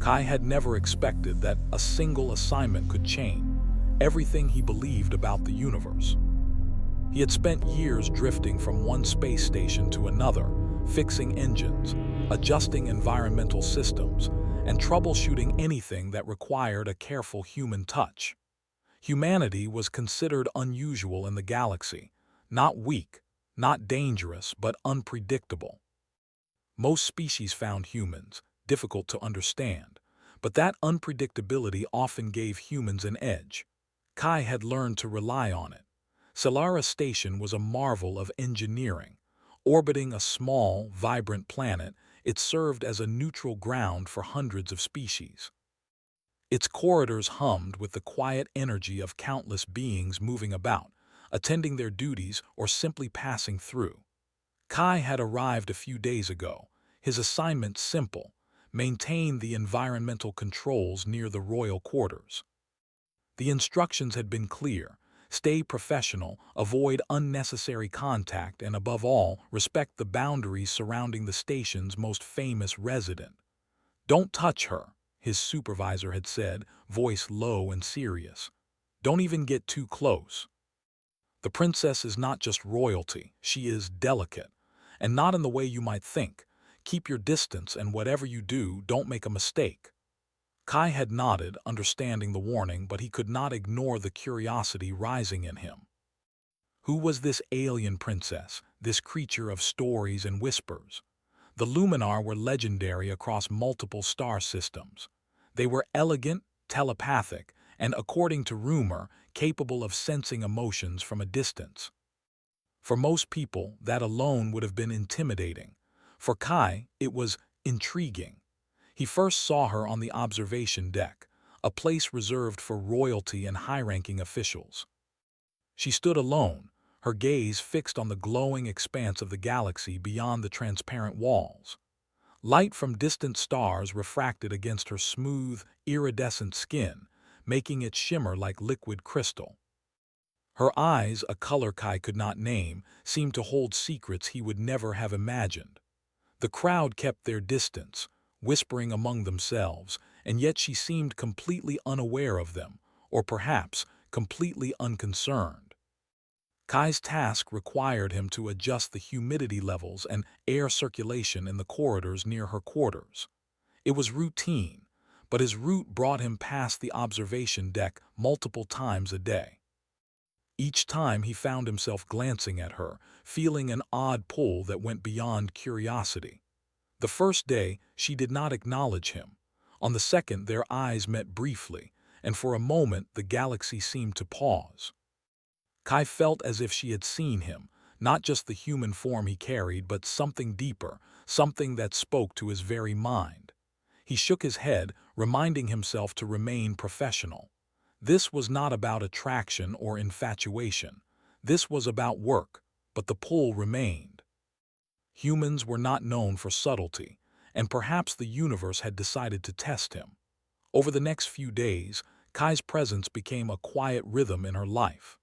Kai had never expected that a single assignment could change everything he believed about the universe. He had spent years drifting from one space station to another, fixing engines, adjusting environmental systems, and troubleshooting anything that required a careful human touch. Humanity was considered unusual in the galaxy, not weak, not dangerous, but unpredictable. Most species found humans difficult to understand, but that unpredictability often gave humans an edge. Kai had learned to rely on it. Solara Station was a marvel of engineering. Orbiting a small, vibrant planet, it served as a neutral ground for hundreds of species. Its corridors hummed with the quiet energy of countless beings moving about, attending their duties or simply passing through. Kai had arrived a few days ago, his assignment simple: maintain the environmental controls near the royal quarters. The instructions had been clear: stay professional, avoid unnecessary contact, and above all, respect the boundaries surrounding the station's most famous resident. "Don't touch her," his supervisor had said, voice low and serious. "Don't even get too close. The princess is not just royalty, she is delicate, and not in the way you might think. Keep your distance, and whatever you do, don't make a mistake." Kai had nodded, understanding the warning, but he could not ignore the curiosity rising in him. Who was this alien princess, this creature of stories and whispers? The Luminar were legendary across multiple star systems. They were elegant, telepathic, and, according to rumor, capable of sensing emotions from a distance. For most people, that alone would have been intimidating. For Kai, it was intriguing. He first saw her on the observation deck, a place reserved for royalty and high-ranking officials. She stood alone, her gaze fixed on the glowing expanse of the galaxy beyond the transparent walls. Light from distant stars refracted against her smooth, iridescent skin, making it shimmer like liquid crystal. Her eyes, a color Kai could not name, seemed to hold secrets he would never have imagined. The crowd kept their distance, whispering among themselves, and yet she seemed completely unaware of them, or perhaps completely unconcerned. Kai's task required him to adjust the humidity levels and air circulation in the corridors near her quarters. It was routine, but his route brought him past the observation deck multiple times a day. Each time he found himself glancing at her, feeling an odd pull that went beyond curiosity. The first day, she did not acknowledge him. On the second, their eyes met briefly, and for a moment the galaxy seemed to pause. Kai felt as if she had seen him, not just the human form he carried, but something deeper, something that spoke to his very mind. He shook his head, reminding himself to remain professional. This was not about attraction or infatuation. This was about work, but the pull remained. Humans were not known for subtlety, and perhaps the universe had decided to test him. Over the next few days, Kai's presence became a quiet rhythm in her life.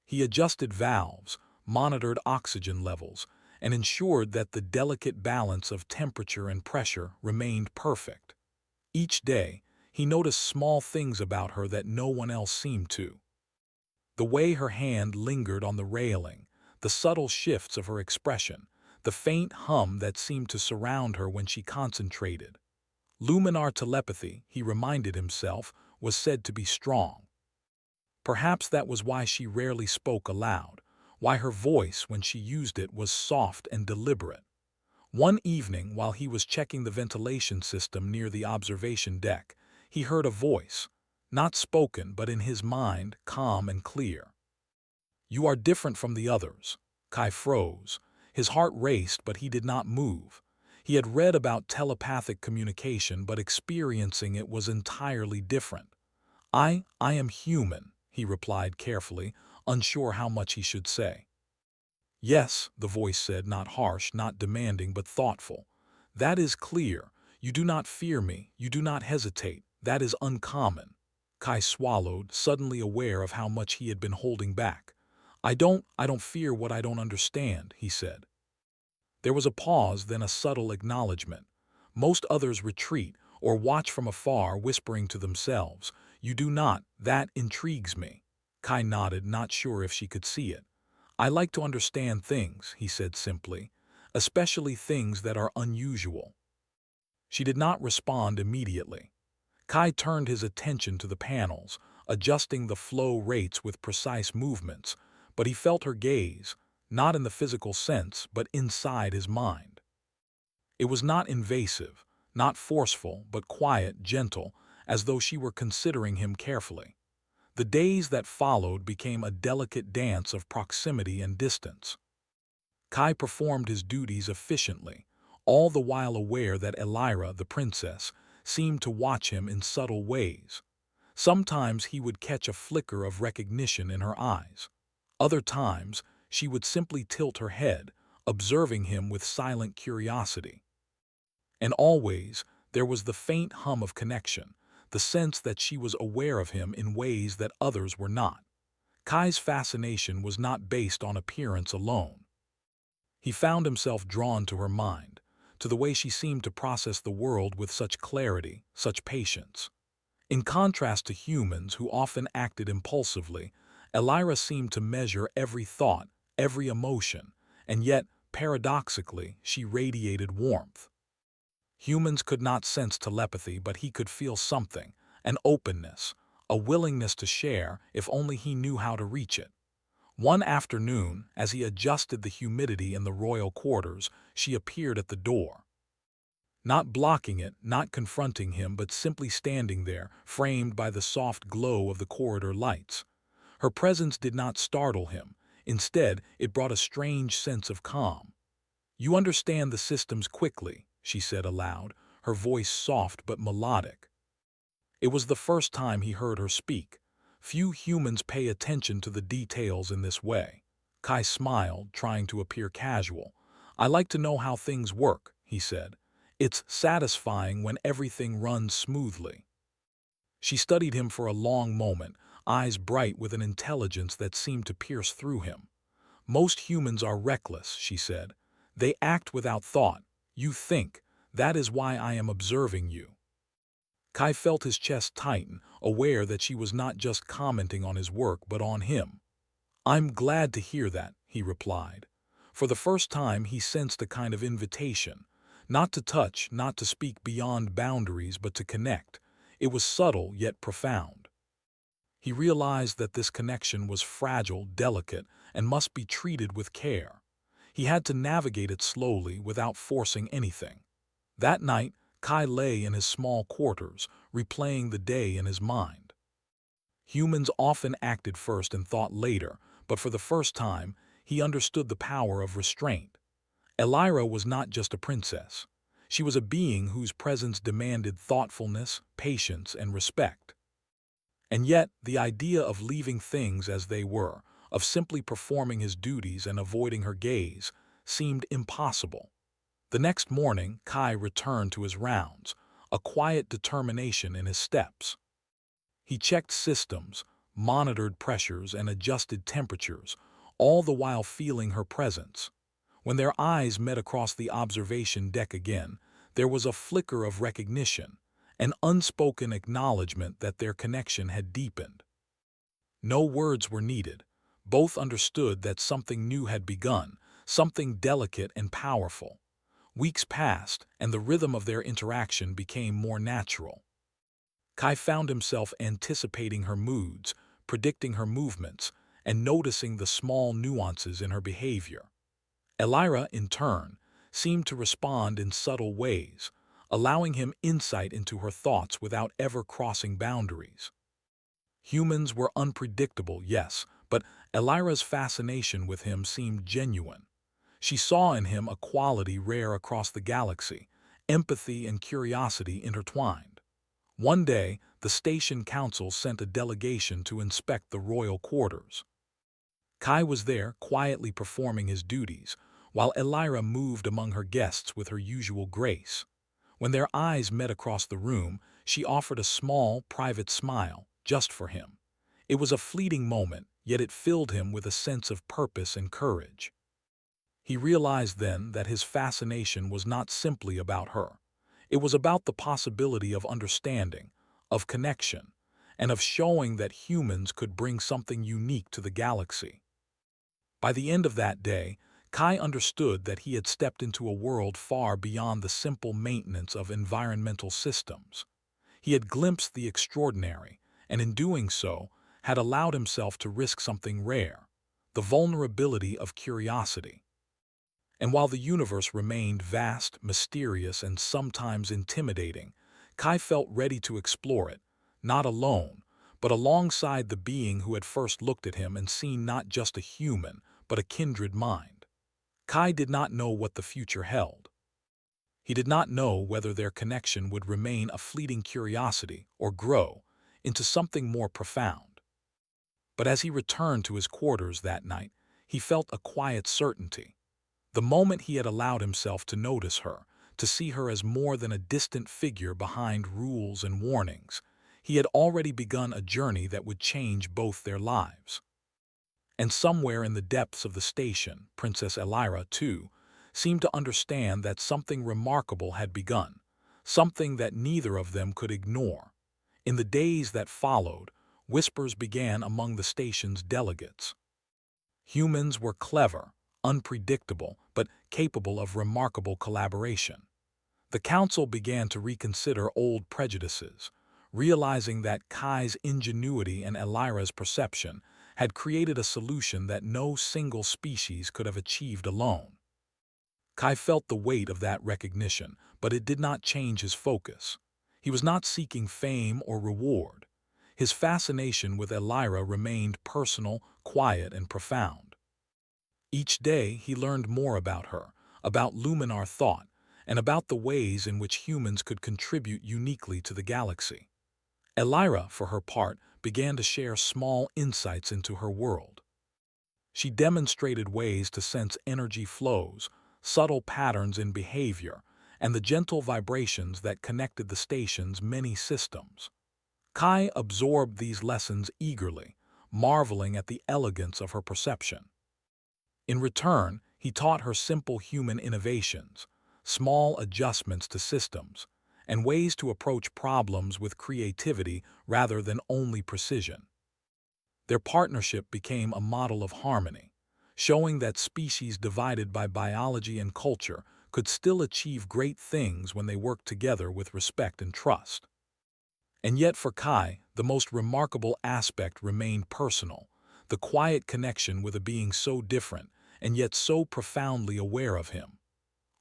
He adjusted valves, monitored oxygen levels, and ensured that the delicate balance of temperature and pressure remained perfect. Each day, he noticed small things about her that no one else seemed to. The way her hand lingered on the railing, the subtle shifts of her expression, the faint hum that seemed to surround her when she concentrated. Luminar telepathy, he reminded himself, was said to be strong. Perhaps that was why she rarely spoke aloud, why her voice, when she used it, was soft and deliberate. One evening, while he was checking the ventilation system near the observation deck, he heard a voice, not spoken but in his mind, calm and clear. "You are different from the others." Kai froze. His heart raced, but he did not move. He had read about telepathic communication, but experiencing it was entirely different. I am human," he replied carefully, unsure how much he should say. "Yes," the voice said, not harsh, not demanding, but thoughtful. "That is clear. You do not fear me, you do not hesitate. That is uncommon." Kai swallowed, suddenly aware of how much he had been holding back. I don't fear what I don't understand," he said. There was a pause, then a subtle acknowledgement. "Most others retreat, or watch from afar whispering to themselves. You do not. That intrigues me. Kai nodded, not sure if she could see it. I like to understand things, he said simply, especially things that are unusual. She did not respond immediately. Kai turned his attention to the panels, adjusting the flow rates with precise movements, but he felt her gaze, not in the physical sense, but inside his mind. It was not invasive, not forceful, but quiet, gentle, as though she were considering him carefully. The days that followed became a delicate dance of proximity and distance. Kai performed his duties efficiently, all the while aware that Elira, the princess, seemed to watch him in subtle ways. Sometimes he would catch a flicker of recognition in her eyes. Other times, she would simply tilt her head, observing him with silent curiosity. And always, there was the faint hum of connection, the sense that she was aware of him in ways that others were not. Kai's fascination was not based on appearance alone. He found himself drawn to her mind, to the way she seemed to process the world with such clarity, such patience. In contrast to humans who often acted impulsively, Elira seemed to measure every thought, every emotion, and yet, paradoxically, she radiated warmth. Humans could not sense telepathy, but he could feel something, an openness, a willingness to share if only he knew how to reach it. One afternoon, as he adjusted the humidity in the royal quarters, she appeared at the door. Not blocking it, not confronting him, but simply standing there, framed by the soft glow of the corridor lights. Her presence did not startle him. Instead, it brought a strange sense of calm. "You understand the systems quickly," she said aloud, her voice soft but melodic. It was the first time he heard her speak. Few humans pay attention to the details in this way. Kai smiled, trying to appear casual. "I like to know how things work," he said. "It's satisfying when everything runs smoothly." She studied him for a long moment, eyes bright with an intelligence that seemed to pierce through him. "Most humans are reckless," she said. "They act without thought. You think. That is why I am observing you." Kai felt his chest tighten, aware that she was not just commenting on his work but on him. "I'm glad to hear that," he replied. For the first time he sensed a kind of invitation, not to touch, not to speak beyond boundaries, but to connect. It was subtle yet profound. He realized that this connection was fragile, delicate, and must be treated with care. He had to navigate it slowly without forcing anything. That night, Kai lay in his small quarters, replaying the day in his mind. Humans often acted first and thought later, but for the first time, he understood the power of restraint. Elira was not just a princess. She was a being whose presence demanded thoughtfulness, patience, and respect. And yet, the idea of leaving things as they were, of simply performing his duties and avoiding her gaze, seemed impossible. The next morning, Kai returned to his rounds, a quiet determination in his steps. He checked systems, monitored pressures, and adjusted temperatures, all the while feeling her presence. When their eyes met across the observation deck again, there was a flicker of recognition, an unspoken acknowledgement that their connection had deepened. No words were needed. Both understood that something new had begun, something delicate and powerful. Weeks passed, and the rhythm of their interaction became more natural. Kai found himself anticipating her moods, predicting her movements, and noticing the small nuances in her behavior. Elira, in turn, seemed to respond in subtle ways, allowing him insight into her thoughts without ever crossing boundaries. Humans were unpredictable, yes, but Elira's fascination with him seemed genuine. She saw in him a quality rare across the galaxy, empathy and curiosity intertwined. One day, the station council sent a delegation to inspect the royal quarters. Kai was there, quietly performing his duties, while Elira moved among her guests with her usual grace. When their eyes met across the room, she offered a small, private smile, just for him. It was a fleeting moment, yet it filled him with a sense of purpose and courage. He realized then that his fascination was not simply about her. It was about the possibility of understanding, of connection, and of showing that humans could bring something unique to the galaxy. By the end of that day, Kai understood that he had stepped into a world far beyond the simple maintenance of environmental systems. He had glimpsed the extraordinary, and in doing so, had allowed himself to risk something rare, the vulnerability of curiosity. And while the universe remained vast, mysterious, and sometimes intimidating, Kai felt ready to explore it, not alone, but alongside the being who had first looked at him and seen not just a human, but a kindred mind. Kai did not know what the future held. He did not know whether their connection would remain a fleeting curiosity or grow into something more profound. But as he returned to his quarters that night, he felt a quiet certainty. The moment he had allowed himself to notice her, to see her as more than a distant figure behind rules and warnings, he had already begun a journey that would change both their lives. And somewhere in the depths of the station, Princess Elira, too, seemed to understand that something remarkable had begun, something that neither of them could ignore. In the days that followed, whispers began among the station's delegates. Humans were clever, unpredictable, but capable of remarkable collaboration. The council began to reconsider old prejudices, realizing that Kai's ingenuity and Elira's perception had created a solution that no single species could have achieved alone. Kai felt the weight of that recognition, but it did not change his focus. He was not seeking fame or reward. His fascination with Elira remained personal, quiet, and profound. Each day he learned more about her, about Luminar thought, and about the ways in which humans could contribute uniquely to the galaxy. Elira, for her part, began to share small insights into her world. She demonstrated ways to sense energy flows, subtle patterns in behavior, and the gentle vibrations that connected the station's many systems. Kai absorbed these lessons eagerly, marveling at the elegance of her perception. In return, he taught her simple human innovations, small adjustments to systems, and ways to approach problems with creativity rather than only precision. Their partnership became a model of harmony, showing that species divided by biology and culture could still achieve great things when they worked together with respect and trust. And yet for Kai, the most remarkable aspect remained personal, the quiet connection with a being so different and yet so profoundly aware of him.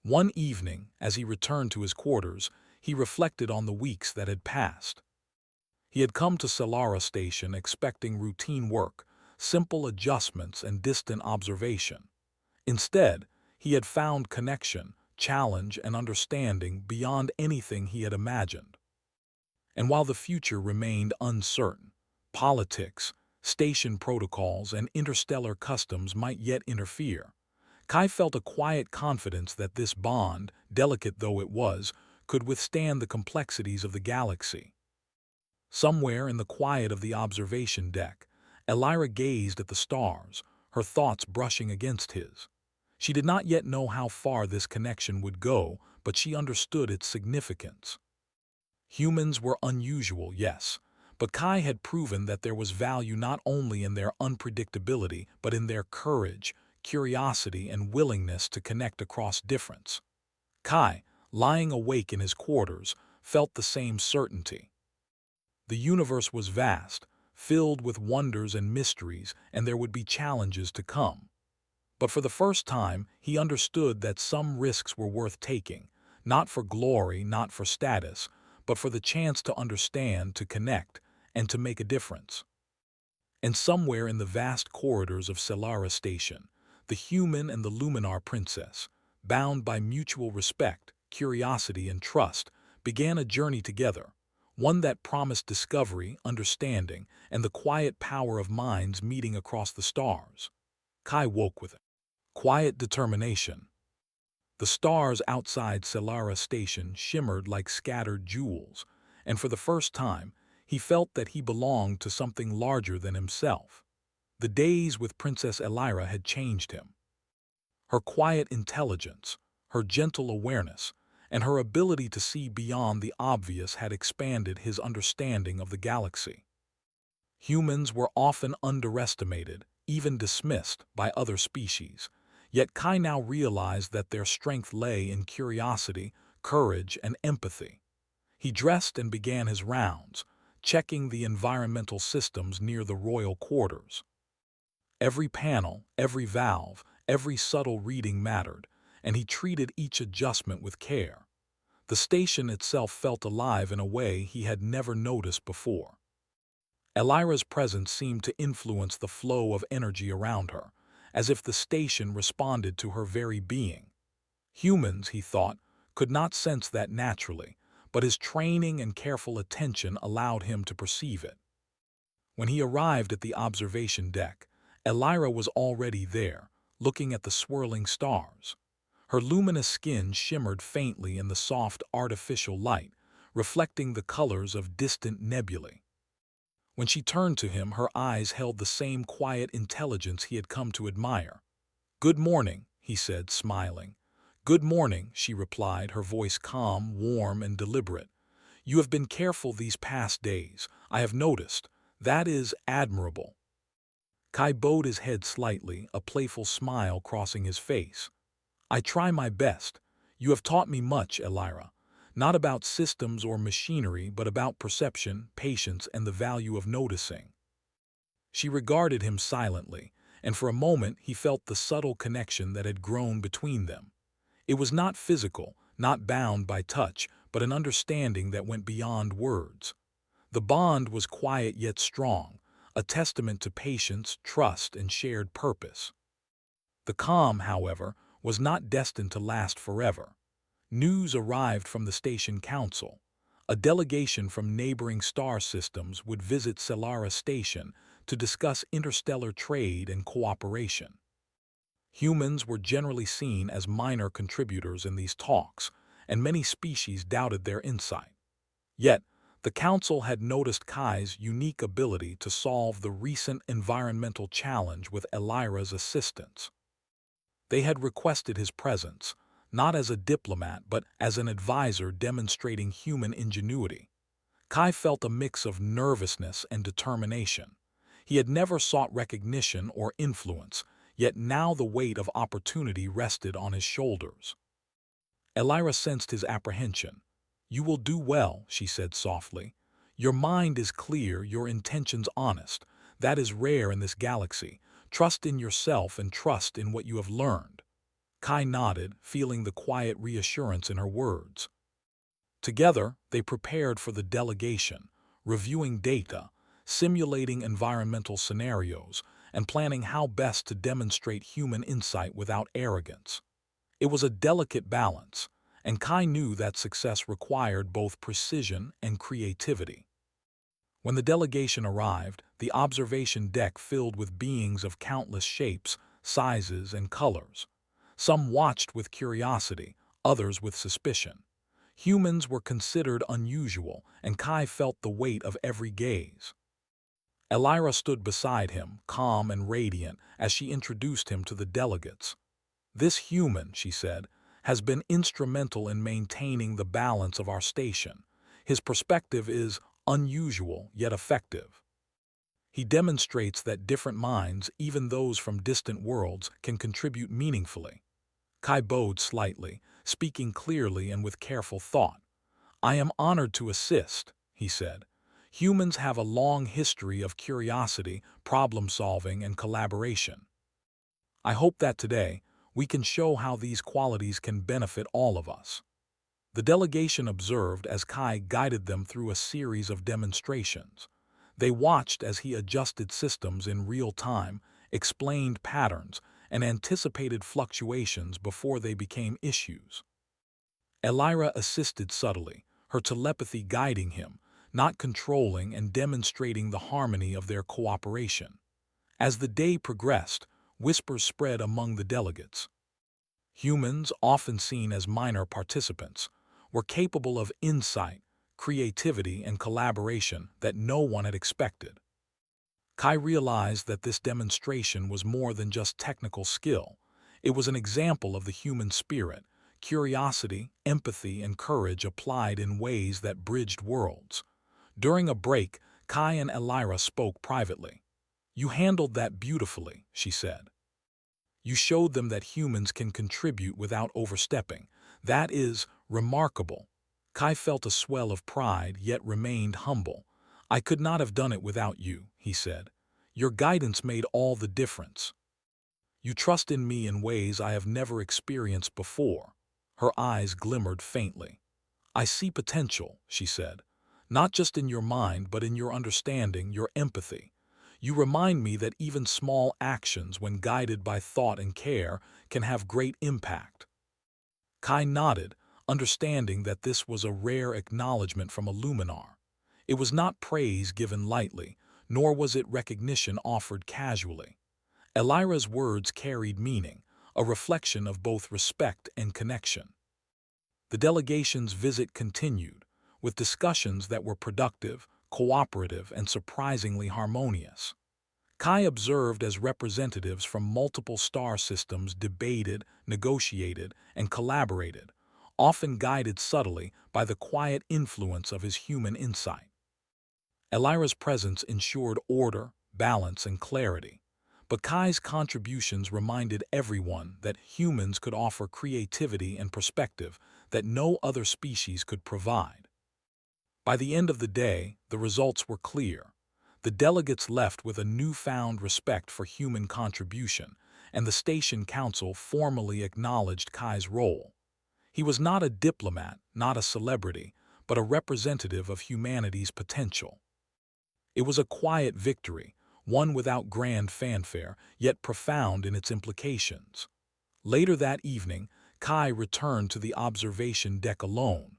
One evening, as he returned to his quarters, he reflected on the weeks that had passed. He had come to Solara Station expecting routine work, simple adjustments, and distant observation. Instead, he had found connection, challenge, and understanding beyond anything he had imagined. And while the future remained uncertain, politics, station protocols, and interstellar customs might yet interfere, Kai felt a quiet confidence that this bond, delicate though it was, could withstand the complexities of the galaxy. Somewhere in the quiet of the observation deck, Elira gazed at the stars, her thoughts brushing against his. She did not yet know how far this connection would go, but she understood its significance. Humans were unusual, yes, but Kai had proven that there was value not only in their unpredictability, but in their courage, curiosity, and willingness to connect across difference. Kai, lying awake in his quarters, felt the same certainty. The universe was vast, filled with wonders and mysteries, and there would be challenges to come. But for the first time, he understood that some risks were worth taking, not for glory, not for status, but for the chance to understand, to connect, and to make a difference. And somewhere in the vast corridors of Solara Station, the human and the Luminar princess, bound by mutual respect, curiosity, and trust, began a journey together, one that promised discovery, understanding, and the quiet power of minds meeting across the stars. Kai woke with it. Quiet determination. The stars outside Solara Station shimmered like scattered jewels, and for the first time, he felt that he belonged to something larger than himself. The days with Princess Elira had changed him. Her quiet intelligence, her gentle awareness, and her ability to see beyond the obvious had expanded his understanding of the galaxy. Humans were often underestimated, even dismissed by other species, yet Kai now realized that their strength lay in curiosity, courage, and empathy. He dressed and began his rounds, checking the environmental systems near the royal quarters. Every panel, every valve, every subtle reading mattered, and he treated each adjustment with care. The station itself felt alive in a way he had never noticed before. Elira's presence seemed to influence the flow of energy around her, as if the station responded to her very being. Humans, he thought, could not sense that naturally, but his training and careful attention allowed him to perceive it. When he arrived at the observation deck, Elira was already there, looking at the swirling stars. Her luminous skin shimmered faintly in the soft artificial light, reflecting the colors of distant nebulae. When she turned to him, her eyes held the same quiet intelligence he had come to admire. "Good morning," he said, smiling. "Good morning," she replied, her voice calm, warm, and deliberate. "You have been careful these past days, I have noticed. That is admirable." Kai bowed his head slightly, a playful smile crossing his face. "I try my best. You have taught me much, Elira. Not about systems or machinery, but about perception, patience, and the value of noticing." She regarded him silently, and for a moment he felt the subtle connection that had grown between them. It was not physical, not bound by touch, but an understanding that went beyond words. The bond was quiet yet strong, a testament to patience, trust, and shared purpose. The calm, however, was not destined to last forever. News arrived from the station council. A delegation from neighboring star systems would visit Selara Station to discuss interstellar trade and cooperation. Humans were generally seen as minor contributors in these talks, and many species doubted their insight. Yet, the council had noticed Kai's unique ability to solve the recent environmental challenge with Elira's assistance. They had requested his presence, not as a diplomat but as an advisor demonstrating human ingenuity. Kai felt a mix of nervousness and determination. He had never sought recognition or influence, yet now the weight of opportunity rested on his shoulders. Elira sensed his apprehension. "You will do well," she said softly. "Your mind is clear, your intentions honest. That is rare in this galaxy. Trust in yourself and trust in what you have learned." Kai nodded, feeling the quiet reassurance in her words. Together, they prepared for the delegation, reviewing data, simulating environmental scenarios, and planning how best to demonstrate human insight without arrogance. It was a delicate balance, and Kai knew that success required both precision and creativity. When the delegation arrived, the observation deck filled with beings of countless shapes, sizes, and colors. Some watched with curiosity, others with suspicion. Humans were considered unusual, and Kai felt the weight of every gaze. Elira stood beside him, calm and radiant, as she introduced him to the delegates. "This human," she said, "has been instrumental in maintaining the balance of our station. His perspective is unusual yet effective. He demonstrates that different minds, even those from distant worlds, can contribute meaningfully." Kai bowed slightly, speaking clearly and with careful thought. "I am honored to assist," he said. "Humans have a long history of curiosity, problem-solving, and collaboration. I hope that today we can show how these qualities can benefit all of us." The delegation observed as Kai guided them through a series of demonstrations. They watched as he adjusted systems in real time, explained patterns, and anticipated fluctuations before they became issues. Elira assisted subtly, her telepathy guiding him, not controlling, and demonstrating the harmony of their cooperation. As the day progressed, whispers spread among the delegates. Humans, often seen as minor participants, were capable of insight, creativity, and collaboration that no one had expected. Kai realized that this demonstration was more than just technical skill. It was an example of the human spirit, curiosity, empathy, and courage applied in ways that bridged worlds. During a break, Kai and Elira spoke privately. "You handled that beautifully," she said. "You showed them that humans can contribute without overstepping. That is remarkable." Kai felt a swell of pride, yet remained humble. "I could not have done it without you," he said. "Your guidance made all the difference. You trust in me in ways I have never experienced before." Her eyes glimmered faintly. "I see potential," she said. "Not just in your mind, but in your understanding, your empathy. You remind me that even small actions, when guided by thought and care, can have great impact." Kai nodded, understanding that this was a rare acknowledgement from a Luminar. It was not praise given lightly, nor was it recognition offered casually. Elira's words carried meaning, a reflection of both respect and connection. The delegation's visit continued, with discussions that were productive, cooperative, and surprisingly harmonious. Kai observed as representatives from multiple star systems debated, negotiated, and collaborated, often guided subtly by the quiet influence of his human insight. Elira's presence ensured order, balance, and clarity, but Kai's contributions reminded everyone that humans could offer creativity and perspective that no other species could provide. By the end of the day, the results were clear. The delegates left with a newfound respect for human contribution, and the station council formally acknowledged Kai's role. He was not a diplomat, not a celebrity, but a representative of humanity's potential. It was a quiet victory, one without grand fanfare, yet profound in its implications. Later that evening, Kai returned to the observation deck alone.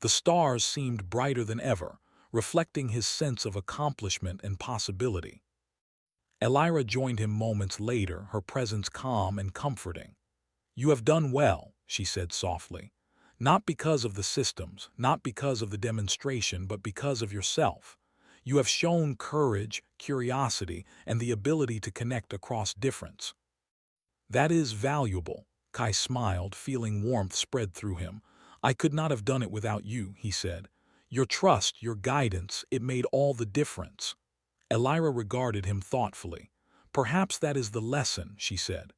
The stars seemed brighter than ever, reflecting his sense of accomplishment and possibility. Elira joined him moments later, her presence calm and comforting. "You have done well," she said softly. "Not because of the systems, not because of the demonstration, but because of yourself. You have shown courage, curiosity, and the ability to connect across difference." "That is valuable," Kai smiled, feeling warmth spread through him. "I could not have done it without you," he said. "Your trust, your guidance, it made all the difference." Elira regarded him thoughtfully. "Perhaps that is the lesson," she said.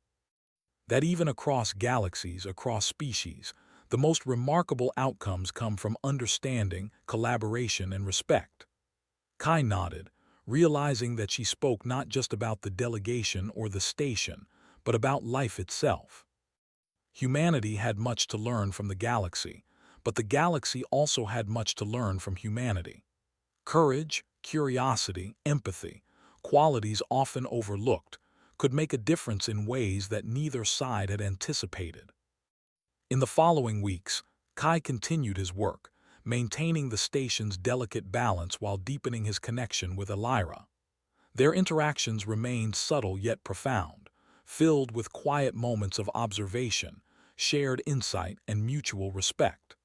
"That even across galaxies, across species, the most remarkable outcomes come from understanding, collaboration, and respect." Kai nodded, realizing that she spoke not just about the delegation or the station, but about life itself. Humanity had much to learn from the galaxy, but the galaxy also had much to learn from humanity. Courage, curiosity, empathy, qualities often overlooked, could make a difference in ways that neither side had anticipated. In the following weeks, Kai continued his work, maintaining the station's delicate balance while deepening his connection with Elira. Their interactions remained subtle yet profound, filled with quiet moments of observation, shared insight, and mutual respect.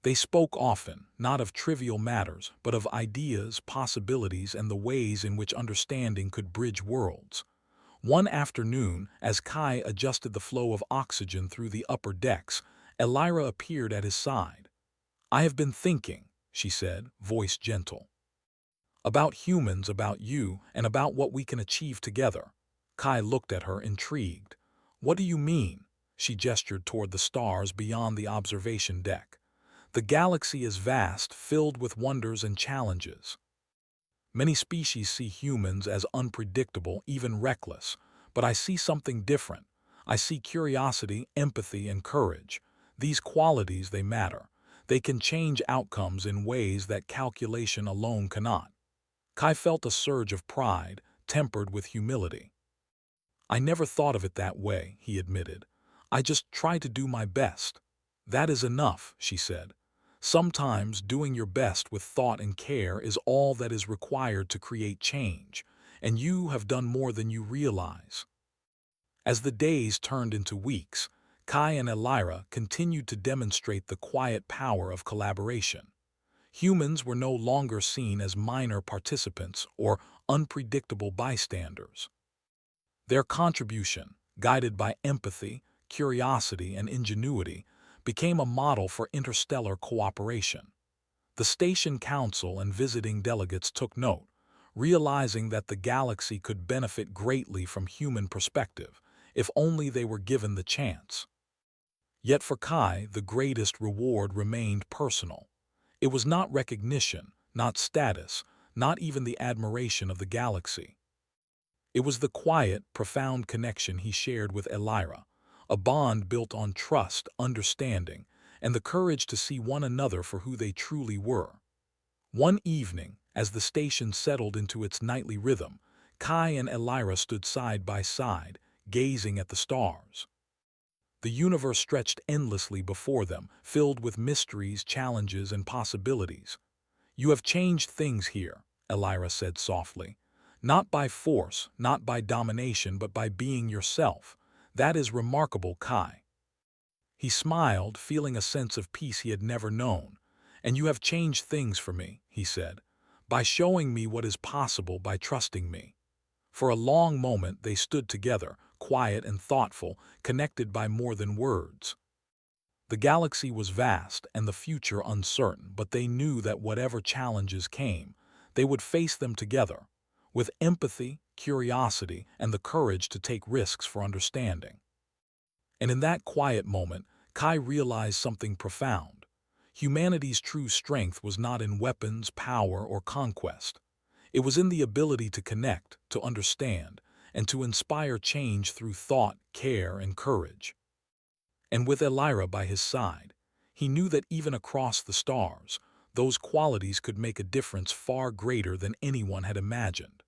They spoke often, not of trivial matters, but of ideas, possibilities, and the ways in which understanding could bridge worlds. One afternoon, as Kai adjusted the flow of oxygen through the upper decks, Elira appeared at his side. "I have been thinking," she said, voice gentle. "About humans, about you, and about what we can achieve together." Kai looked at her, intrigued. "What do you mean?" She gestured toward the stars beyond the observation deck. "The galaxy is vast, filled with wonders and challenges. Many species see humans as unpredictable, even reckless, but I see something different. I see curiosity, empathy, and courage. These qualities, they matter. They can change outcomes in ways that calculation alone cannot." Kai felt a surge of pride, tempered with humility. "I never thought of it that way," he admitted. "I just try to do my best." "That is enough," she said. "Sometimes doing your best with thought and care is all that is required to create change, and you have done more than you realize." As the days turned into weeks, Kai and Elira continued to demonstrate the quiet power of collaboration. Humans were no longer seen as minor participants or unpredictable bystanders. Their contribution, guided by empathy, curiosity, and ingenuity, became a model for interstellar cooperation. The station council and visiting delegates took note, realizing that the galaxy could benefit greatly from human perspective, if only they were given the chance. Yet for Kai, the greatest reward remained personal. It was not recognition, not status, not even the admiration of the galaxy. It was the quiet, profound connection he shared with Elira, a bond built on trust, understanding, and the courage to see one another for who they truly were. One evening, as the station settled into its nightly rhythm, Kai and Elira stood side by side, gazing at the stars. The universe stretched endlessly before them, filled with mysteries, challenges, and possibilities. "You have changed things here," Elira said softly. "Not by force, not by domination, but by being yourself. That is remarkable, Kai." He smiled, feeling a sense of peace he had never known. "And you have changed things for me," he said, "by showing me what is possible, by trusting me." For a long moment they stood together, quiet and thoughtful, connected by more than words. The galaxy was vast and the future uncertain, but they knew that whatever challenges came, they would face them together, with empathy, curiosity, and the courage to take risks for understanding. And in that quiet moment, Kai realized something profound. Humanity's true strength was not in weapons, power, or conquest. It was in the ability to connect, to understand, and to inspire change through thought, care, and courage. And with Elira by his side, he knew that even across the stars, those qualities could make a difference far greater than anyone had imagined.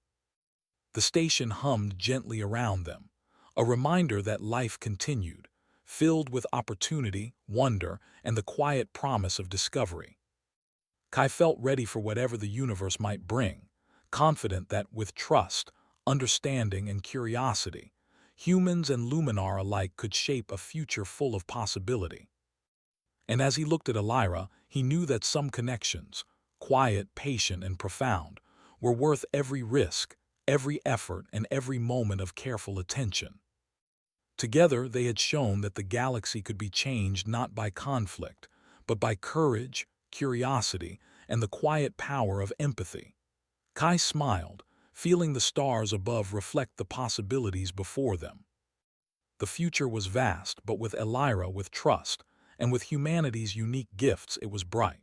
The station hummed gently around them, a reminder that life continued, filled with opportunity, wonder, and the quiet promise of discovery. Kai felt ready for whatever the universe might bring, confident that with trust, understanding, and curiosity, humans and Luminar alike could shape a future full of possibility. And as he looked at Elira, he knew that some connections, quiet, patient, and profound, were worth every risk, every effort, and every moment of careful attention. Together, they had shown that the galaxy could be changed not by conflict, but by courage, curiosity, and the quiet power of empathy. Kai smiled, feeling the stars above reflect the possibilities before them. The future was vast, but with Elira with trust, and with humanity's unique gifts it was bright.